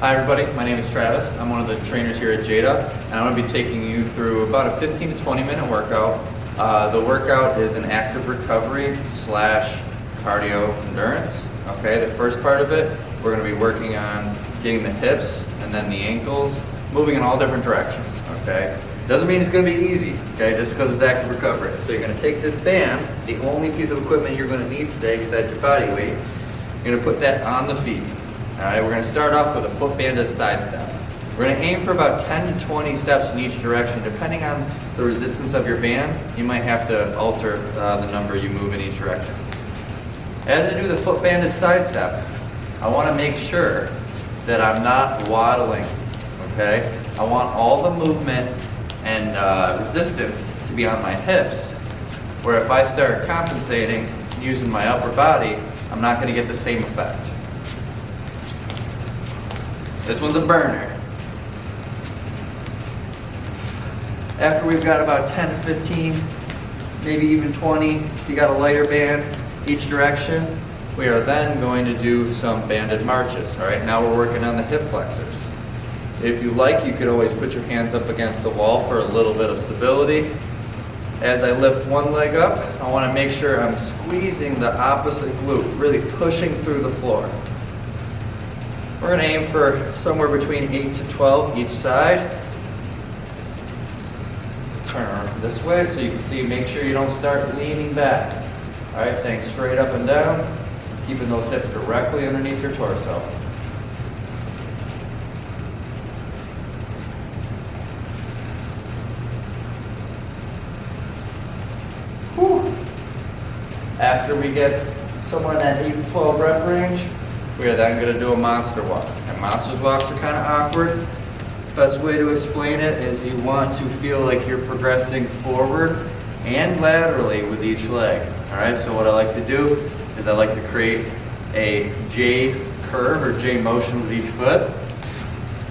Hi everybody, my name is Travis. I'm one of the trainers here at Jada, and I'm going to be taking you through about a 15 to 20 minute workout. The workout is an active recovery slash cardio endurance. Okay, the first part of it, we're going to be working on getting the hips and then the ankles moving in all different directions. Okay, doesn't mean it's going to be easy, okay, just because it's active recovery. So you're going to take this band, the only piece of equipment you're going to need today besides your body weight, you're going to put that on the feet. Alright, we're going to start off with a foot banded side step. We're going to aim for about 10 to 20 steps in each direction. Depending on the resistance of your band, you might have to alter the number you move in each direction. As I do the foot banded side step, I want to make sure that I'm not waddling. Okay? I want all the movement and resistance to be on my hips, where if I start compensating using my upper body, I'm not going to get the same effect. This one's a burner. After we've got about 10 to 15, maybe even 20, if you got a lighter band each direction, we are then going to do some banded marches. All right, now we're working on the hip flexors. If you like, you could always put your hands up against the wall for a little bit of stability. As I lift one leg up, I want to make sure I'm squeezing the opposite glute, really pushing through the floor. We're going to aim for somewhere between 8 to 12 each side. Turn around this way so you can see, make sure you don't start leaning back. All right, staying straight up and down, keeping those hips directly underneath your torso. Whew. After we get somewhere in that 8 to 12 rep range, we are then going to do a monster walk. And monster walks are kind of awkward. Best way to explain it is you want to feel like you're progressing forward and laterally with each leg. All right, so what I like to do is I like to create a J curve or J motion with each foot,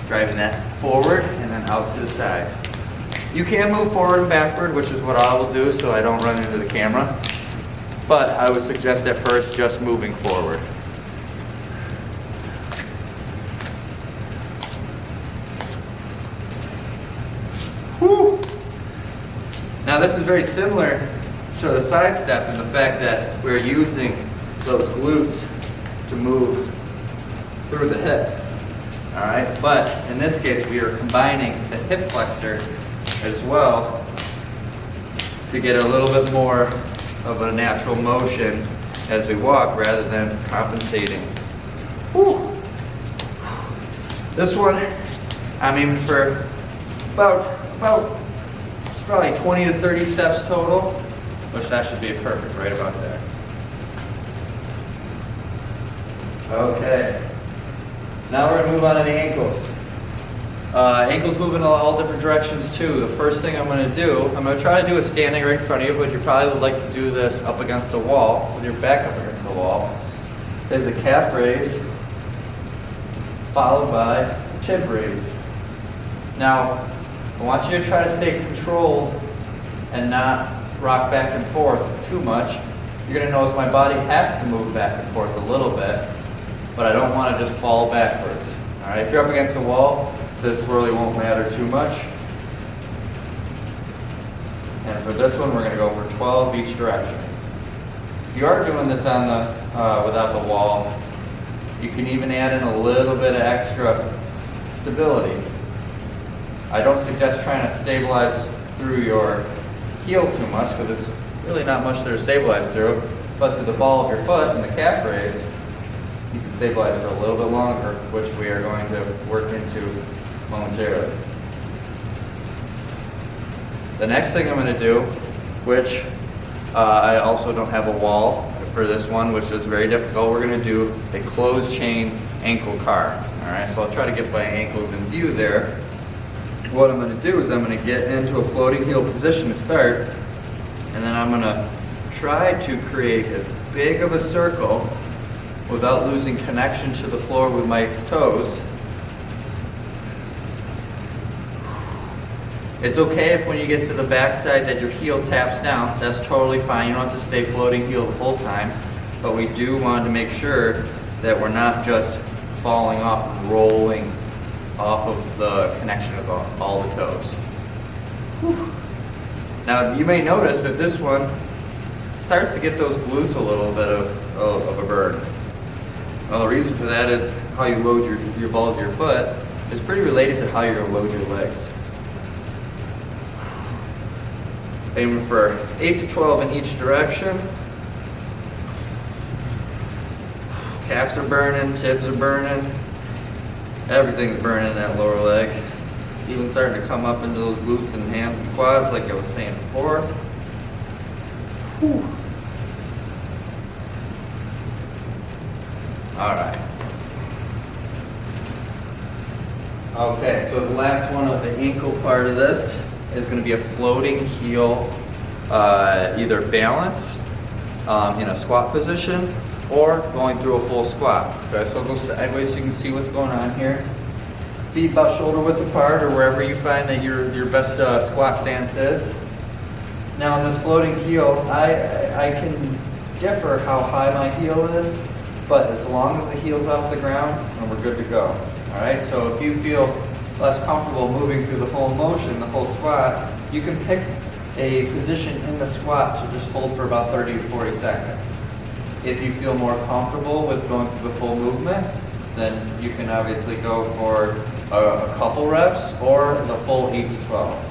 driving that forward and then out to the side. You can move forward and backward, which is what I will do so I don't run into the camera. But I would suggest at first just moving forward. Whew. Now this is very similar to the side step in the fact that we're using those glutes to move through the hip. Alright, but in this case we are combining the hip flexor as well to get a little bit more of a natural motion as we walk rather than compensating. Whew. This one I'm aiming for about it's probably 20 to 30 steps total, which that should be perfect right about there. Okay, now we're going to move on to the ankles. Ankles move in all different directions too. The first thing I'm going to do, I'm going to try to do a standing right in front of you, but you probably would like to do this up against the wall, with your back up against the wall, is a calf raise, followed by a tib raise. Now, I want you to try to stay controlled and not rock back and forth too much. You're going to notice my body has to move back and forth a little bit, but I don't want to just fall backwards. All right, if you're up against the wall, this really won't matter too much. And for this one, we're going to go for 12 each direction. If you are doing this on the without the wall, you can even add in a little bit of extra stability. I don't suggest trying to stabilize through your heel too much because it's really not much there to stabilize through, but through the ball of your foot and the calf raise, you can stabilize for a little bit longer, which we are going to work into momentarily. The next thing I'm going to do, which I also don't have a wall for this one, which is very difficult, we're going to do a closed chain ankle car. Alright, so I'll try to get my ankles in view there. What I'm going to do is I'm going to get into a floating heel position to start, and then I'm going to try to create as big of a circle without losing connection to the floor with my toes. It's okay if when you get to the backside that your heel taps down. That's totally fine. You don't have to stay floating heel the whole time, but we do want to make sure that we're not just falling off and rolling off of the connection of all the toes. Whew. Now you may notice that this one starts to get those glutes a little bit of a burn. Well, the reason for that is how you load your balls of your foot is pretty related to how you're going to load your legs. Aiming for 8 to 12 in each direction. Calves are burning, tibs are burning. Everything's burning in that lower leg. Even starting to come up into those glutes and hams and quads like I was saying before. Whew. All right. Okay, so the last one of the ankle part of this is going to be a floating heel, either balance in a squat position or going through a full squat. Okay, so I'll go sideways so you can see what's going on here. Feet about shoulder width apart or wherever you find that your best squat stance is. Now in this floating heel, I can differ how high my heel is, but as long as the heel's off the ground, then we're good to go. All right, so if you feel less comfortable moving through the whole motion, the whole squat, you can pick a position in the squat to just hold for about 30 to 40 seconds. If you feel more comfortable with going through the full movement, then you can obviously go for a couple reps or the full 8 to 12.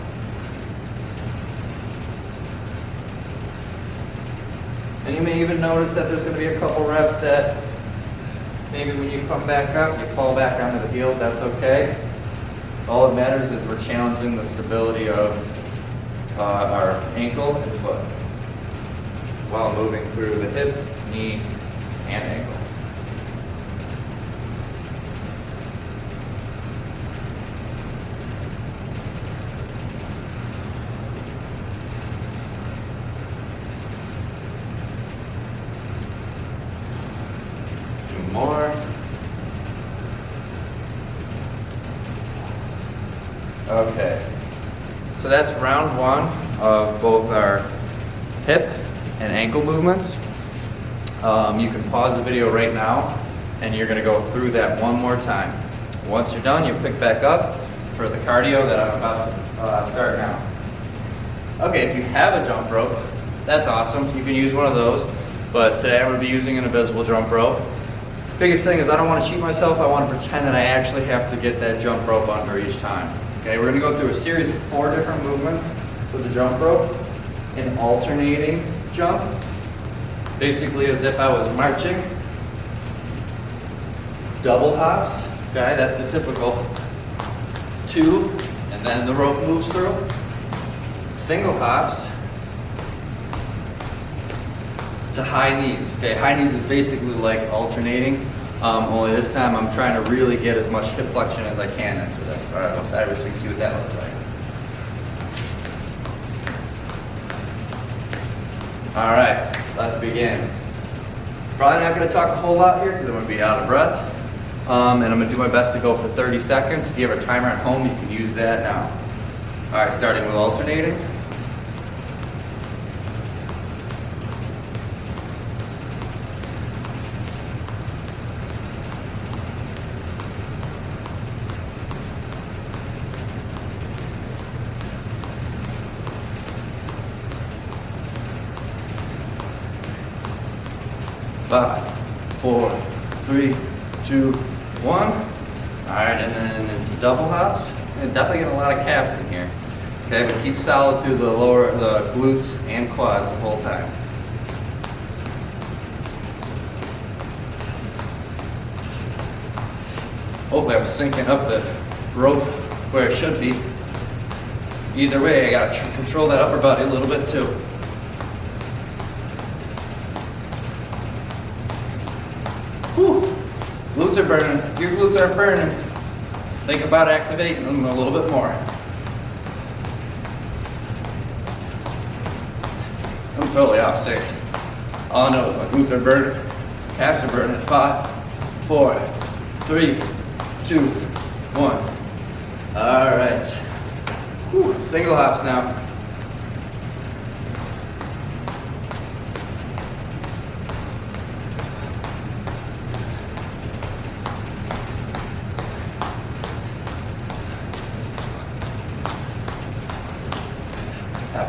And you may even notice that there's going to be a couple reps that maybe when you come back up, you fall back onto the heel. That's okay. All that matters is we're challenging the stability of our ankle and foot while moving through the hip, knee, and ankle. More. Okay, so that's round one of both our hip and ankle movements. You can pause the video right now and you're going to go through that one more time. Once you're done, you pick back up for the cardio that I'm about to start now. Okay, if you have a jump rope, that's awesome. You can use one of those, but today I'm going to be using an invisible jump rope. Biggest thing is I don't want to cheat myself. I want to pretend that I actually have to get that jump rope under each time. Okay, we're going to go through a series of 4 different movements with the jump rope. An alternating jump, basically as if I was marching. Double hops, okay, that's the typical 2, and then the rope moves through. Single hops to high knees. Okay, high knees is basically like alternating, only this time I'm trying to really get as much hip flexion as I can into this. All right, I'll sideways so you can see what that looks like. All right, let's begin. Probably not going to talk a whole lot here because I'm going to be out of breath, and I'm going to do my best to go for 30 seconds. If you have a timer at home, you can use that now. All right, starting with alternating. Five, 4, 3, 2, 1. All right, and then into double hops. And definitely getting a lot of calves in here. Okay, but keep solid through the glutes and quads the whole time. Hopefully I'm syncing up the rope where it should be. Either way, I gotta control that upper body a little bit too. Whew. Glutes are burning. If your glutes aren't burning, think about activating them a little bit more. I'm totally off sync. All I know is my glutes are burning, calves are burning. 5, 4, 3, 2, 1. All right. Whew. Single hops now.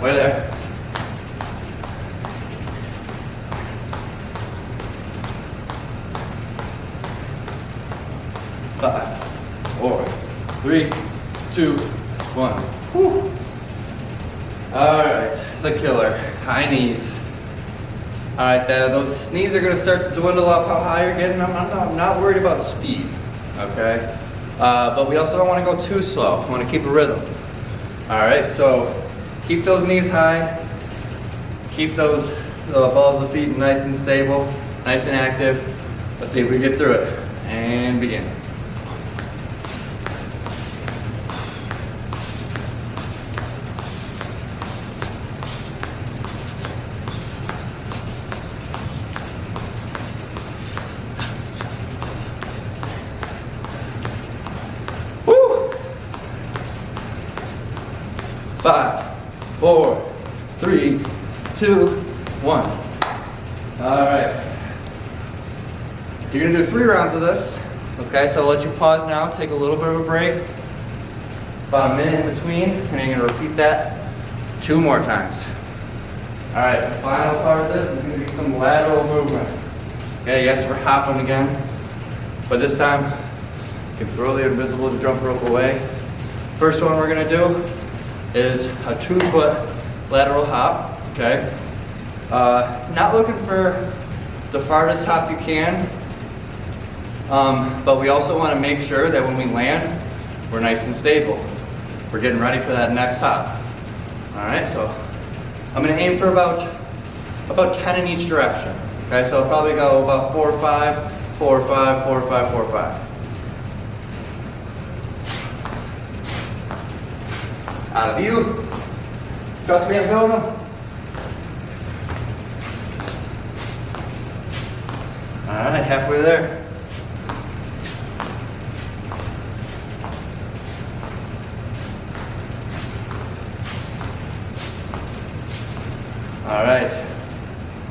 halfway there. 5, 4, 3, 2, 1. Whew. All right, the killer, high knees. All right, those knees are gonna start to dwindle off how high you're getting. I'm not worried about speed, okay? But we also don't wanna go too slow. We wanna keep a rhythm. All right, so keep those knees high. Keep those balls of the feet nice and stable, nice and active. Let's see if we get through it. And begin. Woo! 5, 4, 3, 2, 1. All right. You're gonna do 3 rounds of this. Okay, so I'll let you pause now, take a little bit of a break. About a minute in between, and you're gonna repeat that 2 more times. All right, the final part of this is gonna be some lateral movement. Okay, yes, we're hopping again, but this time, you can throw the invisible jump rope away. First one we're gonna do is a 2-foot lateral hop, okay? Not looking for the farthest hop you can, but we also wanna make sure that when we land, we're nice and stable. We're getting ready for that next hop. All right, so I'm gonna aim for about 10 in each direction. Okay, so I'll probably go about 4, 5, 4, 5, 4, 5, 4, 5. Out of view. Trust me, I'm going. All right, halfway there. All right,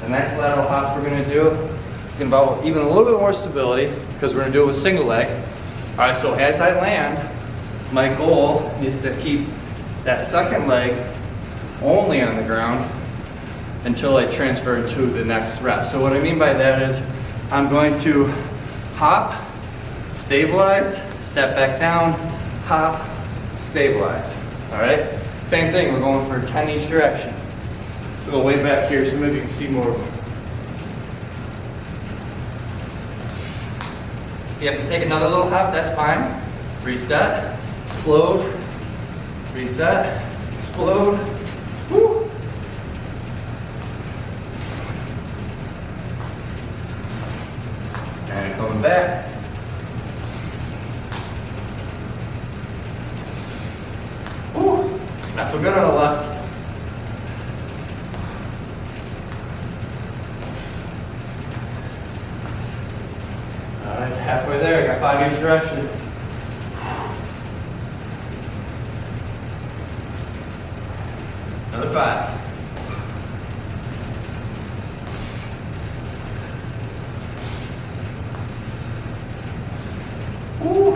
the next lateral hop we're gonna do is gonna involve even a little bit more stability because we're gonna do it with single leg. All right, so as I land, my goal is to keep that second leg only on the ground until I transfer into the next rep. So what I mean by that is I'm going to hop, stabilize, step back down, hop, stabilize. All right, same thing, we're going for 10 each direction. So go way back here so maybe you can see more. If you have to take another little hop, that's fine. Reset, explode, reset, explode. Woo. And coming back. Woo. Not so good on the left. All right, halfway there, I got 5 each direction. Another 5. Woo.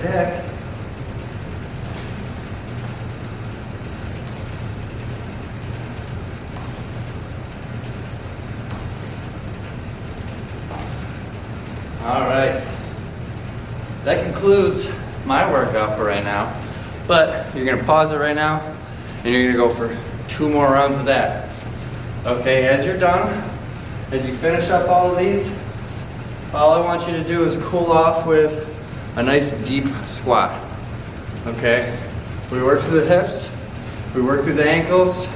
Back. All right. That concludes my workout for right now. But you're gonna pause it right now and you're gonna go for 2 more rounds of that. Okay, as you're done, as you finish up all of these, all I want you to do is cool off with a nice deep squat. Okay, we work through the hips, we work through the ankles.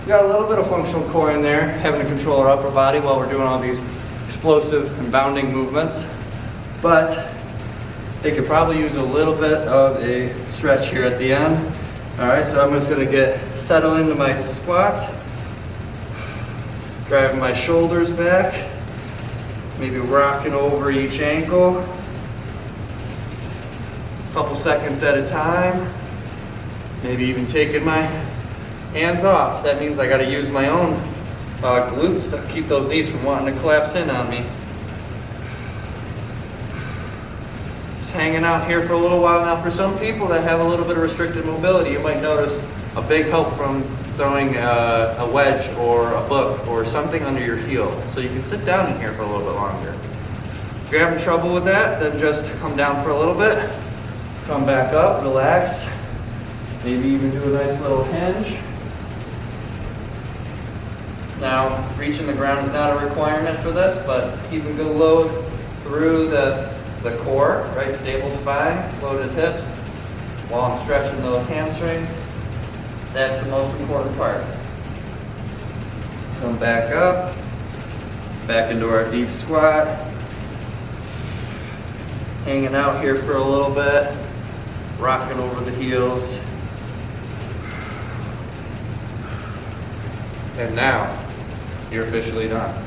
We got a little bit of functional core in there, having to control our upper body while we're doing all these explosive and bounding movements. But they could probably use a little bit of a stretch here at the end. All right, so I'm just gonna get settled into my squat, driving my shoulders back, maybe rocking over each ankle, a couple seconds at a time, maybe even taking my hands off. That means I gotta use my own glutes to keep those knees from wanting to collapse in on me. Just hanging out here for a little while. Now for some people that have a little bit of restricted mobility, you might notice a big help from throwing a wedge or a book or something under your heel. So you can sit down in here for a little bit longer. If you're having trouble with that, then just come down for a little bit, come back up, relax, maybe even do a nice little hinge. Now, reaching the ground is not a requirement for this, but keeping good load through the core, right? Stable spine, loaded hips, while I'm stretching those hamstrings. That's the most important part. Come back up, back into our deep squat. Hanging out here for a little bit, rocking over the heels. And now, you're officially done.